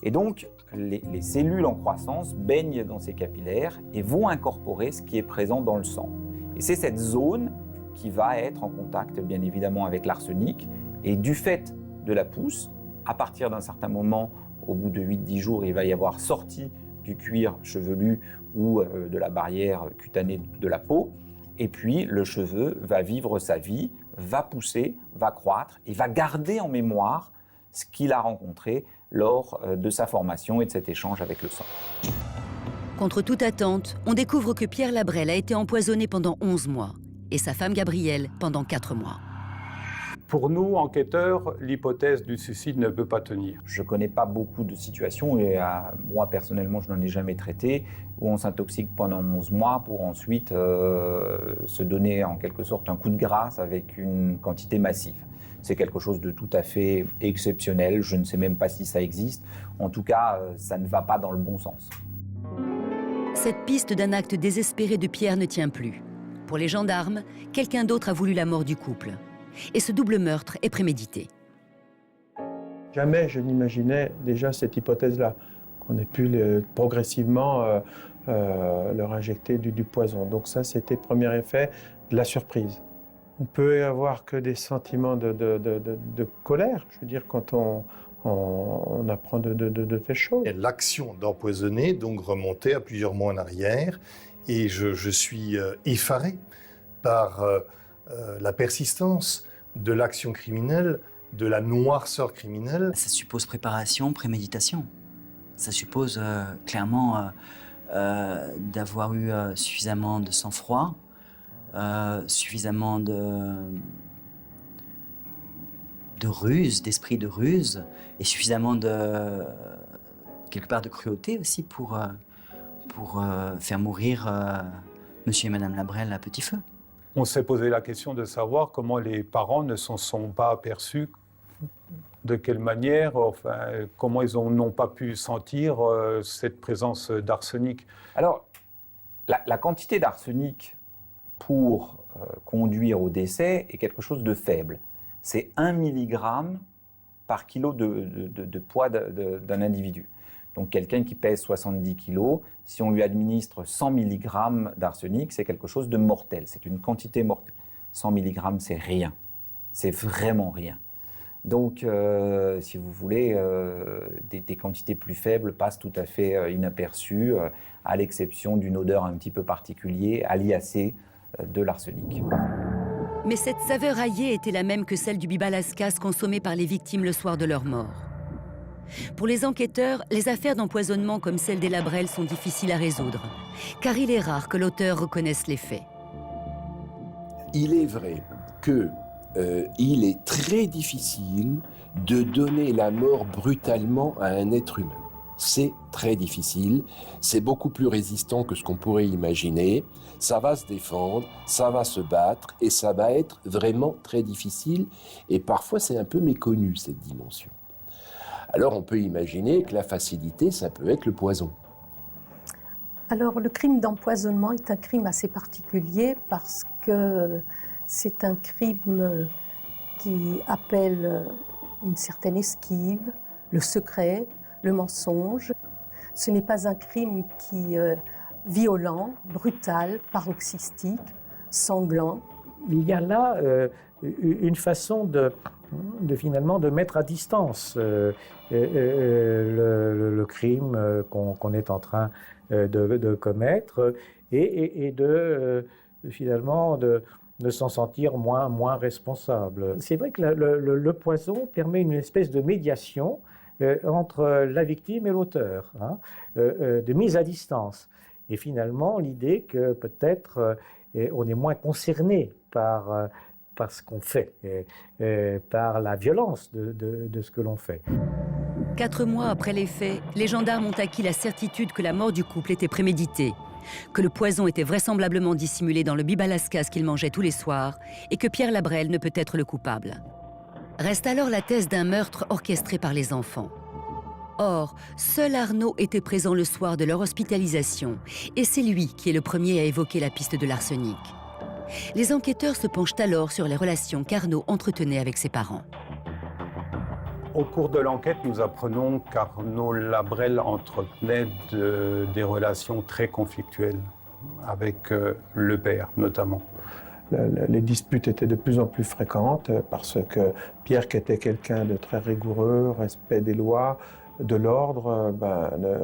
G: Et donc, les cellules en croissance baignent dans ces capillaires et vont incorporer ce qui est présent dans le sang. Et c'est cette zone qui va être en contact, bien évidemment, avec l'arsenic. Et du fait de la pousse, à partir d'un certain moment, au bout de 8-10 jours, il va y avoir sorti du cuir chevelu ou de la barrière cutanée de la peau. Et puis, le cheveu va vivre sa vie, va pousser, va croître et va garder en mémoire ce qu'il a rencontré lors de sa formation et de cet échange avec le sang.
A: Contre toute attente, on découvre que Pierre Labrelle a été empoisonné pendant 11 mois. et sa femme Gabrielle pendant 4 mois.
B: Pour nous, enquêteurs, l'hypothèse du suicide ne peut pas tenir.
G: Je ne connais pas beaucoup de situations, et moi personnellement je n'en ai jamais traité, où on s'intoxique pendant 11 mois pour ensuite se donner en quelque sorte un coup de grâce avec une quantité massive. C'est quelque chose de tout à fait exceptionnel, je ne sais même pas si ça existe. En tout cas, ça ne va pas dans le bon sens.
A: Cette piste d'un acte désespéré de Pierre ne tient plus. Pour les gendarmes, quelqu'un d'autre a voulu la mort du couple. Et ce double meurtre est prémédité.
E: Jamais je n'imaginais déjà cette hypothèse-là, qu'on ait pu progressivement leur injecter du poison. Donc ça, c'était le premier effet de la surprise. On peut avoir que des sentiments de colère, je veux dire, quand on apprend de telles choses.
C: L'action d'empoisonner donc remontait à plusieurs mois en arrière, et je suis effaré par la persistance de l'action criminelle, de la noirceur criminelle.
D: Ça suppose préparation, préméditation. Ça suppose clairement d'avoir eu suffisamment de sang-froid, suffisamment de ruse, d'esprit de ruse, et suffisamment quelque part de cruauté aussi pour faire mourir monsieur et madame Labrelle à petit feu.
B: On s'est posé la question de savoir comment les parents ne s'en sont pas aperçus, de quelle manière, enfin, comment ils n'ont pas pu sentir cette présence d'arsenic.
G: Alors, la quantité d'arsenic pour conduire au décès est quelque chose de faible. C'est 1 mg par kilo de poids d'un individu. Donc quelqu'un qui pèse 70 kg, si on lui administre 100 mg d'arsenic, c'est quelque chose de mortel, c'est une quantité mortelle. 100 mg, c'est rien, c'est vraiment rien. Donc, si vous voulez, des quantités plus faibles passent tout à fait inaperçues, à l'exception d'une odeur un petit peu particulière, aliacée de l'arsenic.
A: Mais cette saveur aillée était la même que celle du bibalascas consommé par les victimes le soir de leur mort. Pour les enquêteurs, les affaires d'empoisonnement comme celle des Labrelle sont difficiles à résoudre, car il est rare que l'auteur reconnaisse les faits.
J: Il est vrai qu'il est très difficile de donner la mort brutalement à un être humain. C'est très difficile, c'est beaucoup plus résistant que ce qu'on pourrait imaginer, ça va se défendre, ça va se battre, et ça va être vraiment très difficile, et parfois c'est un peu méconnu cette dimension. Alors on peut imaginer que la facilité, ça peut être le poison.
K: Alors le crime d'empoisonnement est un crime assez particulier parce que c'est un crime qui appelle une certaine esquive, le secret, le mensonge. Ce n'est pas un crime qui est violent, brutal, paroxystique, sanglant.
H: Il y a là une façon finalement de mettre à distance le crime qu'on est en train de commettre et finalement de s'en sentir moins responsable. C'est vrai que le poison permet une espèce de médiation entre la victime et l'auteur, hein, de mise à distance. Et finalement, l'idée que peut-être on est moins concerné par ce qu'on fait, par la violence de ce que l'on fait.
A: 4 mois après les faits, les gendarmes ont acquis la certitude que la mort du couple était préméditée, que le poison était vraisemblablement dissimulé dans le bibalascas qu'il mangeait tous les soirs et que Pierre Labrelle ne peut être le coupable. Reste alors la thèse d'un meurtre orchestré par les enfants. Or, seul Arnaud était présent le soir de leur hospitalisation et c'est lui qui est le premier à évoquer la piste de l'arsenic. Les enquêteurs se penchent alors sur les relations qu'Arnaud entretenait avec ses parents.
B: Au cours de l'enquête, nous apprenons qu'Arnaud Labrelle entretenait des relations très conflictuelles avec le père, notamment.
E: Les disputes étaient de plus en plus fréquentes parce que Pierre, qui était quelqu'un de très rigoureux, respect des lois, de l'ordre,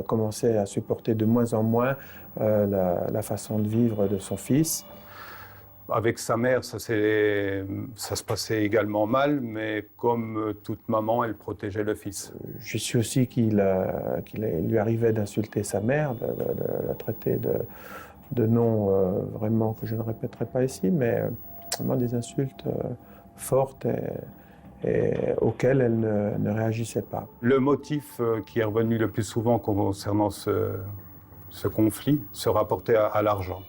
E: commençait à supporter de moins en moins la façon de vivre de son fils.
B: Avec sa mère, ça se passait également mal, mais comme toute maman, elle protégeait le fils.
E: Je suis aussi qu'il lui arrivait d'insulter sa mère, de la traiter de noms vraiment que je ne répéterai pas ici, mais vraiment des insultes fortes et auxquelles elle ne réagissait pas.
B: Le motif qui est revenu le plus souvent concernant ce conflit se rapportait à l'argent.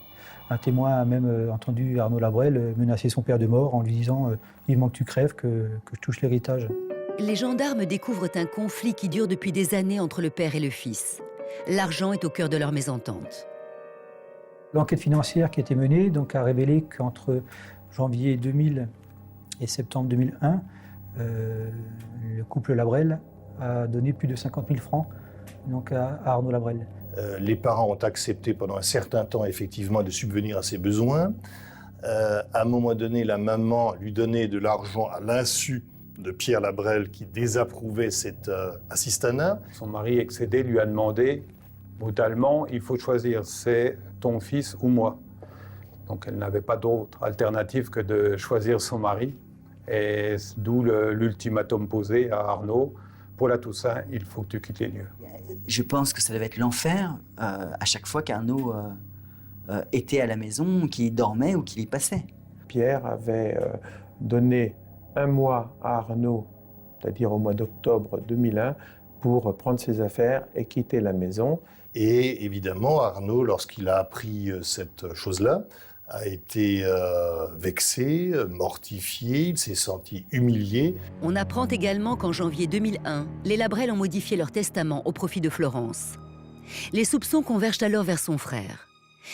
F: Un témoin a même entendu Arnaud Labrelle menacer son père de mort en lui disant « vivement que tu crèves, que je touche l'héritage ».
A: Les gendarmes découvrent un conflit qui dure depuis des années entre le père et le fils. L'argent est au cœur de leur mésentente.
F: L'enquête financière qui a été menée donc, a révélé qu'entre janvier 2000 et septembre 2001, le couple Labrelle a donné plus de 50 000 francs donc, à Arnaud Labrelle.
C: Les parents ont accepté pendant un certain temps effectivement de subvenir à ses besoins. À un moment donné, la maman lui donnait de l'argent à l'insu de Pierre Labrelle qui désapprouvait cet assistanat.
B: Son mari excédé lui a demandé brutalement, il faut choisir, c'est ton fils ou moi. Donc elle n'avait pas d'autre alternative que de choisir son mari. Et d'où l'ultimatum posé à Arnaud, pour la Toussaint, il faut que tu quittes les lieux.
D: Je pense que ça devait être l'enfer à chaque fois qu'Arnaud était à la maison, qu'il dormait ou qu'il y passait.
E: Pierre avait donné 1 mois à Arnaud, c'est-à-dire au mois d'octobre 2001, pour prendre ses affaires et quitter la maison.
C: Et évidemment, Arnaud, lorsqu'il a appris cette chose-là, a été vexé, mortifié, il s'est senti humilié.
A: On apprend également qu'en janvier 2001, les Labrelle ont modifié leur testament au profit de Florence. Les soupçons convergent alors vers son frère.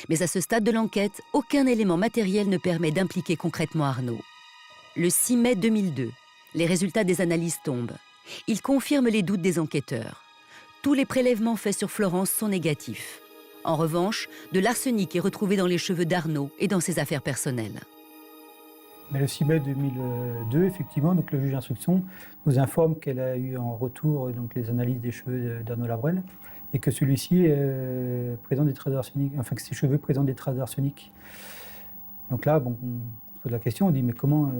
A: Mais à ce stade de l'enquête, aucun élément matériel ne permet d'impliquer concrètement Arnaud. Le 6 mai 2002, les résultats des analyses tombent. Ils confirment les doutes des enquêteurs. Tous les prélèvements faits sur Florence sont négatifs. En revanche, de l'arsenic est retrouvé dans les cheveux d'Arnaud et dans ses affaires personnelles.
F: Mais le 6 mai 2002, effectivement, donc le juge d'instruction nous informe qu'elle a eu en retour donc, les analyses des cheveux d'Arnaud Labrelle et que celui-ci présente des traces d'arsenic, enfin que ses cheveux présentent des traces d'arsenic. Donc là, bon, on se pose la question, on dit mais comment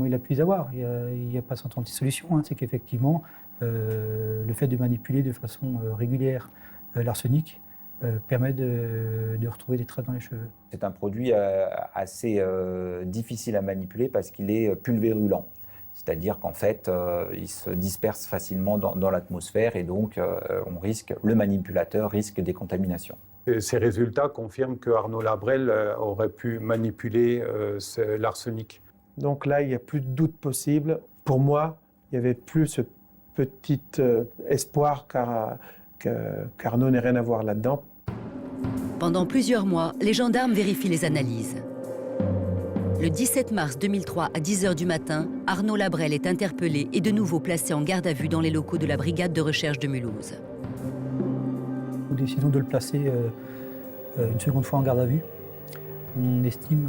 F: il a pu les avoir? Il n'y a pas 130 solutions, hein. C'est qu'effectivement, le fait de manipuler de façon régulière l'arsenic permet de retrouver des traces dans les cheveux.
G: C'est un produit assez difficile à manipuler parce qu'il est pulvérulent. C'est-à-dire qu'en fait, il se disperse facilement dans l'atmosphère et donc le manipulateur risque des contaminations.
B: Ces résultats confirment que Arnaud Labrelle aurait pu manipuler l'arsenic.
E: Donc là, il n'y a plus de doute possible. Pour moi, il n'y avait plus ce petit espoir qu'Arnaud n'ait rien à voir là-dedans.
A: Pendant plusieurs mois, les gendarmes vérifient les analyses. Le 17 mars 2003, à 10h du matin, Arnaud Labrelle est interpellé et de nouveau placé en garde à vue dans les locaux de la brigade de recherche de Mulhouse.
F: Nous décidons de le placer une seconde fois en garde à vue. On estime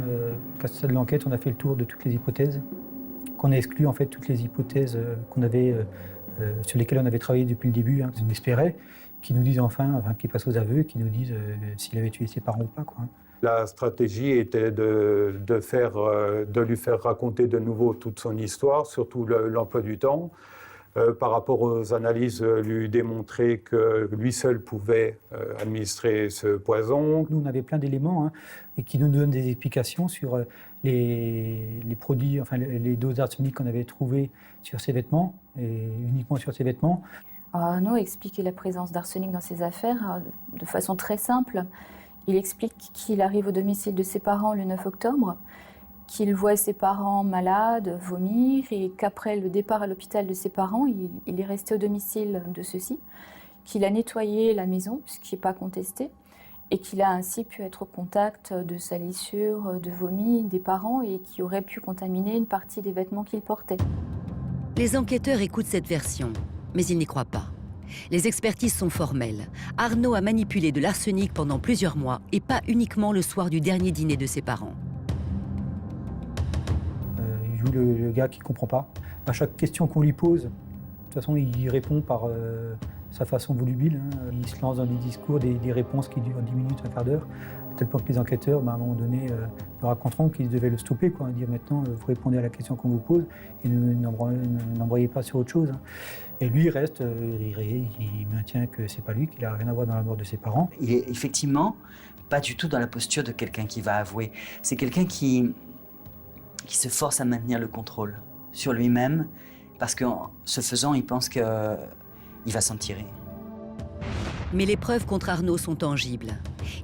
F: qu'à ce stade de l'enquête, on a fait le tour de toutes les hypothèses, qu'on a exclu en fait toutes les hypothèses sur lesquelles on avait travaillé depuis le début, hein, qu'on espérait, qui nous disent enfin qu'ils passent aux aveux, qui nous disent s'il avait tué ses parents ou pas, quoi.
B: La stratégie était de lui faire raconter de nouveau toute son histoire, surtout l'emploi du temps. Par rapport aux analyses, lui démontrer que lui seul pouvait administrer ce poison.
F: Nous, on avait plein d'éléments et qui nous donnent des explications sur les produits, enfin les doses d'arsenic qu'on avait trouvées sur ses vêtements, et uniquement sur ses vêtements.
I: Arnaud expliquait la présence d'arsenic dans ses affaires de façon très simple. Il explique qu'il arrive au domicile de ses parents le 9 octobre, qu'il voit ses parents malades, vomir, et qu'après le départ à l'hôpital de ses parents, il est resté au domicile de ceux-ci, qu'il a nettoyé la maison, ce qui n'est pas contesté, et qu'il a ainsi pu être au contact de salissures, de vomi des parents, et qui aurait pu contaminer une partie des vêtements qu'il portait.
A: Les enquêteurs écoutent cette version, mais ils n'y croient pas. Les expertises sont formelles. Arnaud a manipulé de l'arsenic pendant plusieurs mois, et pas uniquement le soir du dernier dîner de ses parents.
F: Il joue le gars qui ne comprend pas. À chaque question qu'on lui pose, de toute façon, il répond par sa façon volubile. Il se lance dans des discours, des réponses qui durent 10 minutes, un quart d'heure, à tel point que les enquêteurs, à un moment donné, nous raconteront qu'ils devaient le stopper, quoi, dire maintenant, vous répondez à la question qu'on vous pose et n'embrayez pas sur autre chose. Et lui, il reste, il maintient que c'est pas lui, qu'il n'a rien à voir dans la mort de ses parents.
D: Il est effectivement pas du tout dans la posture de quelqu'un qui va avouer. C'est quelqu'un qui qui se force à maintenir le contrôle sur lui-même, parce qu'en ce faisant, il pense qu'il va s'en tirer.
A: Mais les preuves contre Arnaud sont tangibles.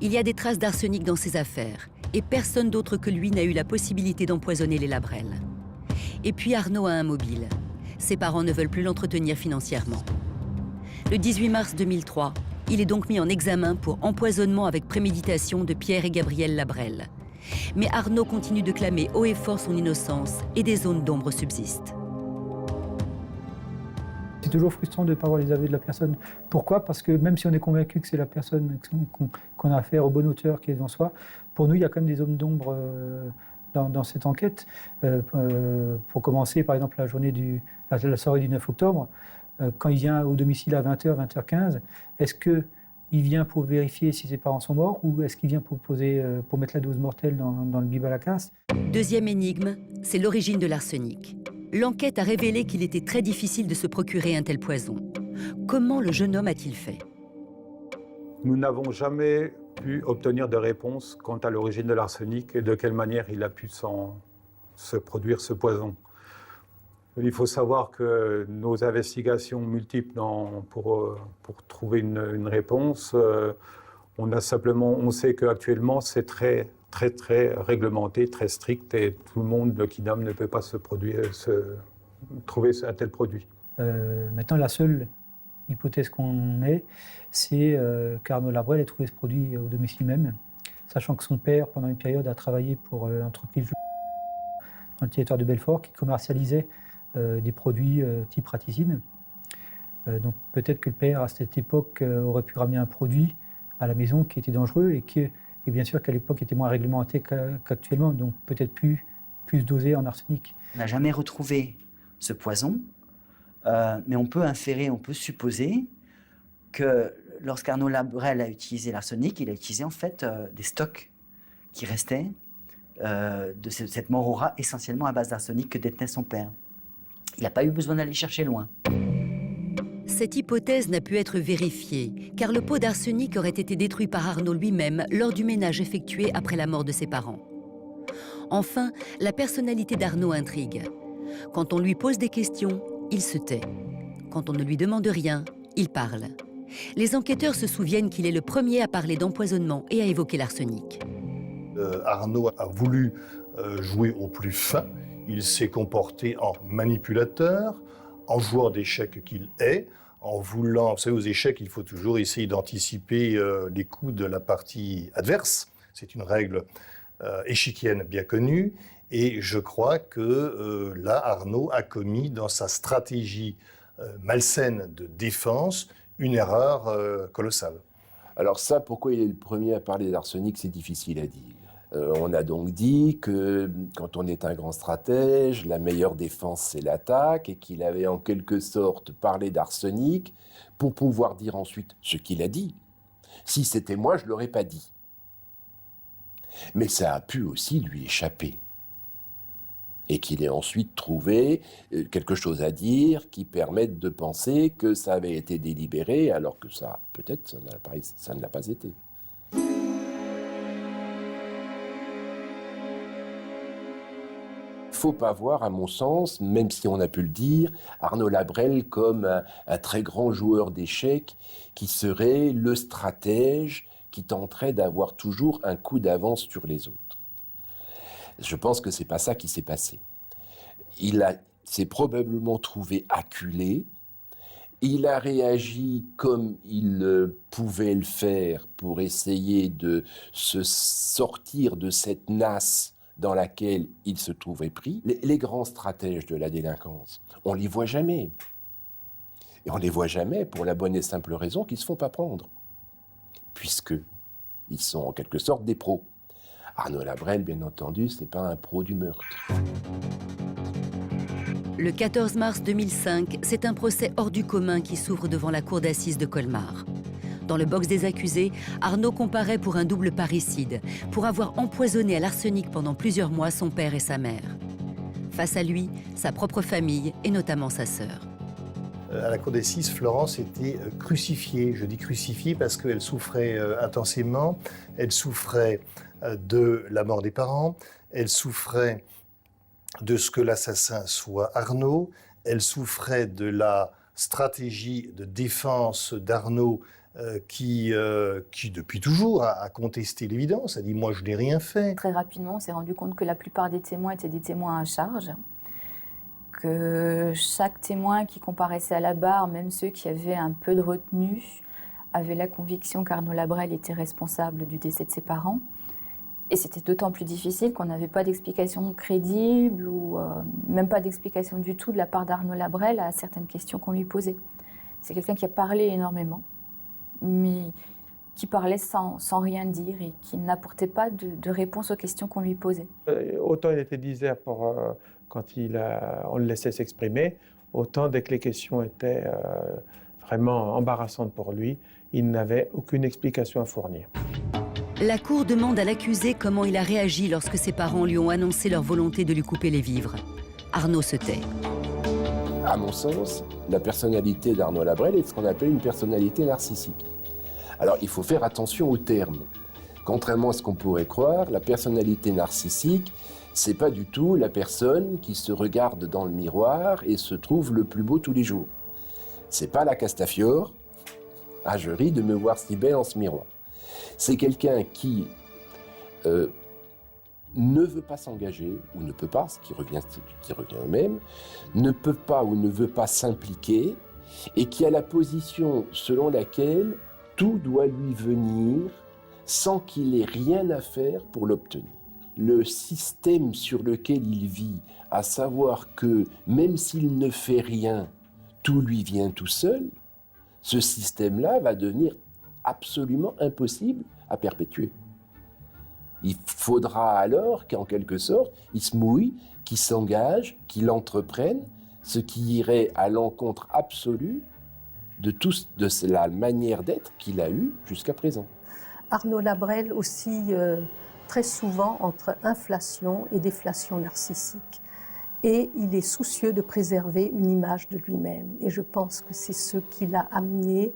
A: Il y a des traces d'arsenic dans ses affaires, et personne d'autre que lui n'a eu la possibilité d'empoisonner les Labrel. Et puis Arnaud a un mobile. Ses parents ne veulent plus l'entretenir financièrement. Le 18 mars 2003, il est donc mis en examen pour empoisonnement avec préméditation de Pierre et Gabrielle Labrel. Mais Arnaud continue de clamer haut et fort son innocence et des zones d'ombre subsistent.
F: C'est toujours frustrant de ne pas avoir les aveux de la personne. Pourquoi? Parce que même si on est convaincu que c'est la personne qu'on a affaire au bon auteur qui est devant soi, pour nous, il y a quand même des zones d'ombre dans cette enquête. Pour commencer, par exemple, la soirée du 9 octobre, quand il vient au domicile à 20h, 20h15, est-ce qu'il vient pour vérifier si ses parents sont morts ou est-ce qu'il vient pour mettre la dose mortelle dans le bib à la casse?
A: Deuxième énigme, c'est l'origine de l'arsenic. L'enquête a révélé qu'il était très difficile de se procurer un tel poison. Comment le jeune homme a-t-il fait?
B: Nous n'avons jamais pu obtenir de réponse quant à l'origine de l'arsenic et de quelle manière il a pu se produire ce poison. Il faut savoir que nos investigations multiples pour trouver une réponse, on sait qu'actuellement c'est très réglementé, très strict, et tout le monde, le kidam, ne peut pas trouver un tel produit.
F: Maintenant, la seule hypothèse qu'on ait, c'est qu'Arnaud Labrel ait trouvé ce produit au domicile même, sachant que son père, pendant une période, a travaillé pour l'entreprise dans le territoire de Belfort, qui commercialisait des produits type raticine. Donc peut-être que le père, à cette époque, aurait pu ramener un produit à la maison qui était dangereux et bien sûr qu'à l'époque était moins réglementé qu'actuellement, donc peut-être plus dosé en arsenic.
D: On n'a jamais retrouvé ce poison, mais on peut inférer, on peut supposer que lorsqu'Arnaud Labrel a utilisé l'arsenic, il a utilisé en fait des stocks qui restaient de cette mort au rat, essentiellement à base d'arsenic que détenait son père. Il n'a pas eu besoin d'aller chercher loin.
A: Cette hypothèse n'a pu être vérifiée, car le pot d'arsenic aurait été détruit par Arnaud lui-même lors du ménage effectué après la mort de ses parents. Enfin, la personnalité d'Arnaud intrigue. Quand on lui pose des questions, il se tait. Quand on ne lui demande rien, il parle. Les enquêteurs se souviennent qu'il est le premier à parler d'empoisonnement et à évoquer l'arsenic.
C: Arnaud a voulu jouer au plus fin. Il s'est comporté en manipulateur, en joueur d'échecs qu'il est, en voulant... Vous savez, aux échecs, il faut toujours essayer d'anticiper les coups de la partie adverse. C'est une règle échiquienne bien connue. Et je crois que là, Arnaud a commis dans sa stratégie malsaine de défense une erreur colossale.
J: Alors ça, pourquoi il est le premier à parler d'arsenic, c'est difficile à dire. On a donc dit que quand on est un grand stratège, la meilleure défense c'est l'attaque, et qu'il avait en quelque sorte parlé d'arsenic pour pouvoir dire ensuite ce qu'il a dit. Si c'était moi, je ne l'aurais pas dit. Mais ça a pu aussi lui échapper. Et qu'il ait ensuite trouvé quelque chose à dire qui permette de penser que ça avait été délibéré, alors que ça, peut-être, ça ne l'a pas été. Il ne faut pas voir, à mon sens, même si on a pu le dire, Arnaud Labrel comme un très grand joueur d'échecs qui serait le stratège qui tenterait d'avoir toujours un coup d'avance sur les autres. Je pense que ce n'est pas ça qui s'est passé. Il s'est probablement trouvé acculé. Il a réagi comme il pouvait le faire pour essayer de se sortir de cette nasse dans laquelle il se trouvait pris. Les grands stratèges de la délinquance, on ne les voit jamais. Et on ne les voit jamais pour la bonne et simple raison qu'ils ne se font pas prendre, puisqu'ils sont en quelque sorte des pros. Arnaud Labrel, bien entendu, ce n'est pas un pro du meurtre.
A: Le 14 mars 2005, c'est un procès hors du commun qui s'ouvre devant la cour d'assises de Colmar. Dans le box des accusés, Arnaud comparaît pour un double parricide, pour avoir empoisonné à l'arsenic pendant plusieurs mois son père et sa mère. Face à lui, sa propre famille et notamment sa sœur.
C: À la cour d'assises, Florence était crucifiée. Je dis crucifiée parce qu'elle souffrait intensément. Elle souffrait de la mort des parents. Elle souffrait de ce que l'assassin soit Arnaud, elle souffrait de la stratégie de défense d'Arnaud qui, depuis toujours, a contesté l'évidence, a dit « moi, je n'ai rien fait ».
I: Très rapidement, on s'est rendu compte que la plupart des témoins étaient des témoins à charge, que chaque témoin qui comparaissait à la barre, même ceux qui avaient un peu de retenue, avait la conviction qu'Arnaud Labrelle était responsable du décès de ses parents. Et c'était d'autant plus difficile qu'on n'avait pas d'explication crédible ou même pas d'explication du tout de la part d'Arnaud Labrelle à certaines questions qu'on lui posait. C'est quelqu'un qui a parlé énormément, mais qui parlait sans rien dire et qui n'apportait pas de réponse aux questions qu'on lui posait.
E: Autant il était disert quand on le laissait s'exprimer, autant dès que les questions étaient vraiment embarrassantes pour lui, il n'avait aucune explication à fournir.
A: La cour demande à l'accusé comment il a réagi lorsque ses parents lui ont annoncé leur volonté de lui couper les vivres. Arnaud se tait.
J: À mon sens, la personnalité d'Arnaud Labrelle est ce qu'on appelle une personnalité narcissique. Alors, il faut faire attention aux termes. Contrairement à ce qu'on pourrait croire, la personnalité narcissique, c'est pas du tout la personne qui se regarde dans le miroir et se trouve le plus beau tous les jours. C'est pas la Castafiore. Ah, je ris de me voir si belle en ce miroir. C'est quelqu'un qui ne veut pas s'engager, ou ne peut pas, ce qui revient au même, ne peut pas ou ne veut pas s'impliquer, et qui a la position selon laquelle tout doit lui venir sans qu'il ait rien à faire pour l'obtenir. Le système sur lequel il vit, à savoir que même s'il ne fait rien, tout lui vient tout seul, ce système-là va devenir absolument impossible à perpétuer. Il faudra alors qu'en quelque sorte, il se mouille, qu'il s'engage, qu'il entreprenne, ce qui irait à l'encontre absolue de la manière d'être qu'il a eue jusqu'à présent.
K: Arnaud Labrelle aussi, très souvent, entre inflation et déflation narcissique. Et il est soucieux de préserver une image de lui-même. Et je pense que c'est ce qui l'a amené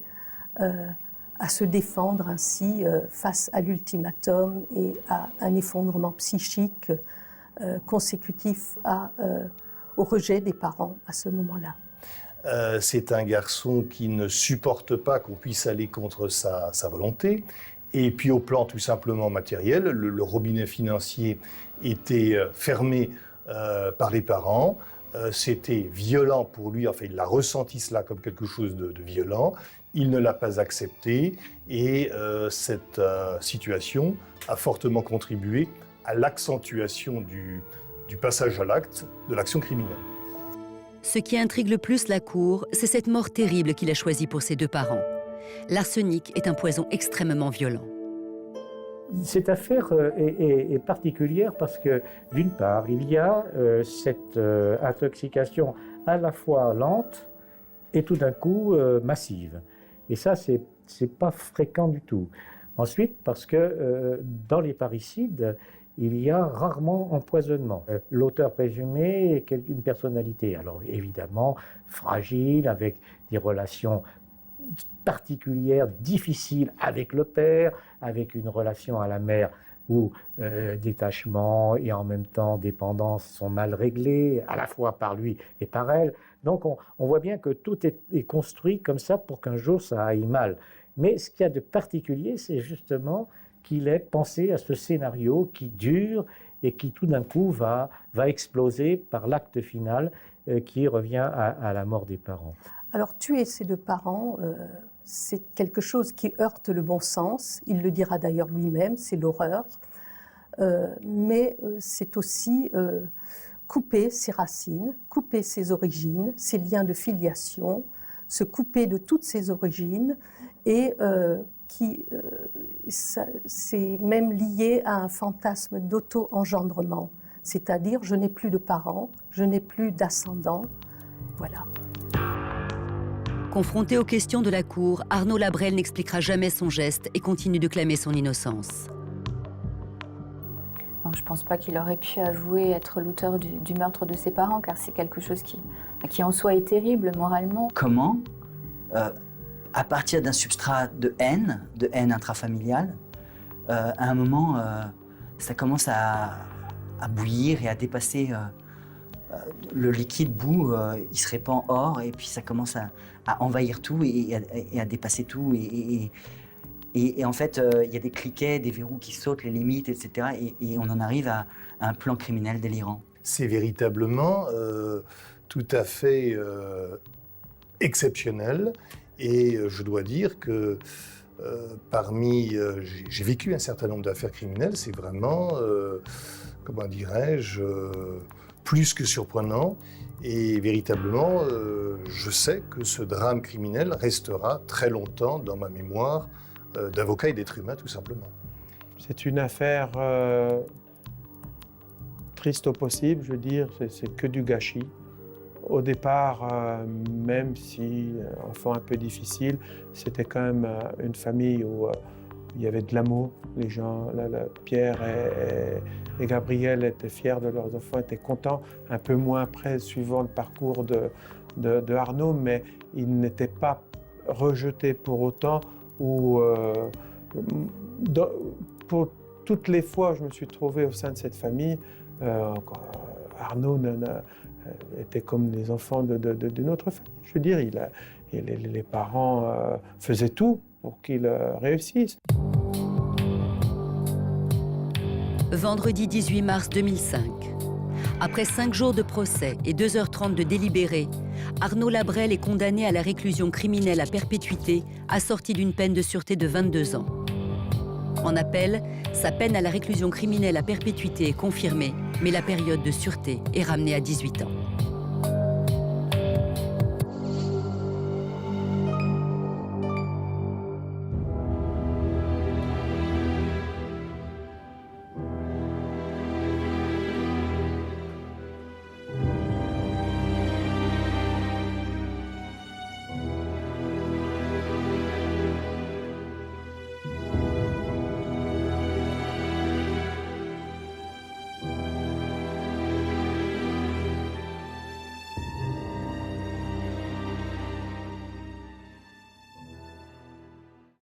K: à se défendre ainsi face à l'ultimatum et à un effondrement psychique consécutif au rejet des parents à ce moment-là.
C: C'est un garçon qui ne supporte pas qu'on puisse aller contre sa volonté. Et puis au plan tout simplement matériel, le robinet financier était fermé par les parents. C'était violent pour lui, enfin il a ressenti cela comme quelque chose de violent. Il ne l'a pas accepté et cette situation a fortement contribué à l'accentuation du passage à l'acte de l'action criminelle.
A: Ce qui intrigue le plus la cour, c'est cette mort terrible qu'il a choisie pour ses deux parents. L'arsenic est un poison extrêmement violent.
H: Cette affaire est particulière parce que, d'une part, il y a cette intoxication à la fois lente et tout d'un coup massive. Et ça, c'est pas fréquent du tout. Ensuite, parce que dans les parricides, il y a rarement empoisonnement. L'auteur présumé est une personnalité, alors évidemment fragile, avec des relations particulière, difficile avec le père, avec une relation à la mère où détachement et en même temps dépendance sont mal réglés, à la fois par lui et par elle. Donc on voit bien que tout est construit comme ça pour qu'un jour ça aille mal. Mais ce qu'il y a de particulier, c'est justement qu'il ait pensé à ce scénario qui dure et qui tout d'un coup va exploser par l'acte final qui revient à la mort des parents.
K: Alors tuer ses deux parents, c'est quelque chose qui heurte le bon sens. Il le dira d'ailleurs lui-même, c'est l'horreur. Mais c'est aussi couper ses racines, couper ses origines, ses liens de filiation, se couper de toutes ses origines et c'est même lié à un fantasme d'auto-engendrement. C'est-à-dire, je n'ai plus de parents, je n'ai plus d'ascendants. Voilà.
A: Confronté aux questions de la cour, Arnaud Labrelle n'expliquera jamais son geste et continue de clamer son innocence.
I: Non, je ne pense pas qu'il aurait pu avouer être l'auteur du meurtre de ses parents, car c'est quelque chose qui en soi est terrible moralement.
D: Comment, à partir d'un substrat de haine intrafamiliale, à un moment, ça commence à bouillir et à dépasser le liquide boue, il se répand hors et puis ça commence à envahir tout et à dépasser tout. Et en fait, il y a des cliquets, des verrous qui sautent, les limites, etc. Et on en arrive à un plan criminel délirant.
C: C'est véritablement tout à fait exceptionnel. Et je dois dire que j'ai vécu un certain nombre d'affaires criminelles, c'est vraiment, comment dirais-je, plus que surprenant. Et véritablement, je sais que ce drame criminel restera très longtemps dans ma mémoire d'avocat et d'être humain, tout simplement.
E: C'est une affaire triste au possible, je veux dire, c'est que du gâchis. Au départ, même si enfant un peu difficile, c'était quand même une famille où il y avait de l'amour. Les gens, Pierre et Gabriel étaient fiers de leurs enfants, étaient contents, un peu moins après, suivant le parcours de Arnaud, mais ils n'étaient pas rejetés pour autant. Pour toutes les fois où je me suis trouvé au sein de cette famille, Arnaud était comme les enfants d'une autre famille. Je veux dire, les parents faisaient tout pour qu'il réussisse.
A: Vendredi 18 mars 2005. Après 5 jours de procès et 2h30 de délibéré, Arnaud Labrelle est condamné à la réclusion criminelle à perpétuité, assortie d'une peine de sûreté de 22 ans. En appel, sa peine à la réclusion criminelle à perpétuité est confirmée, mais la période de sûreté est ramenée à 18 ans.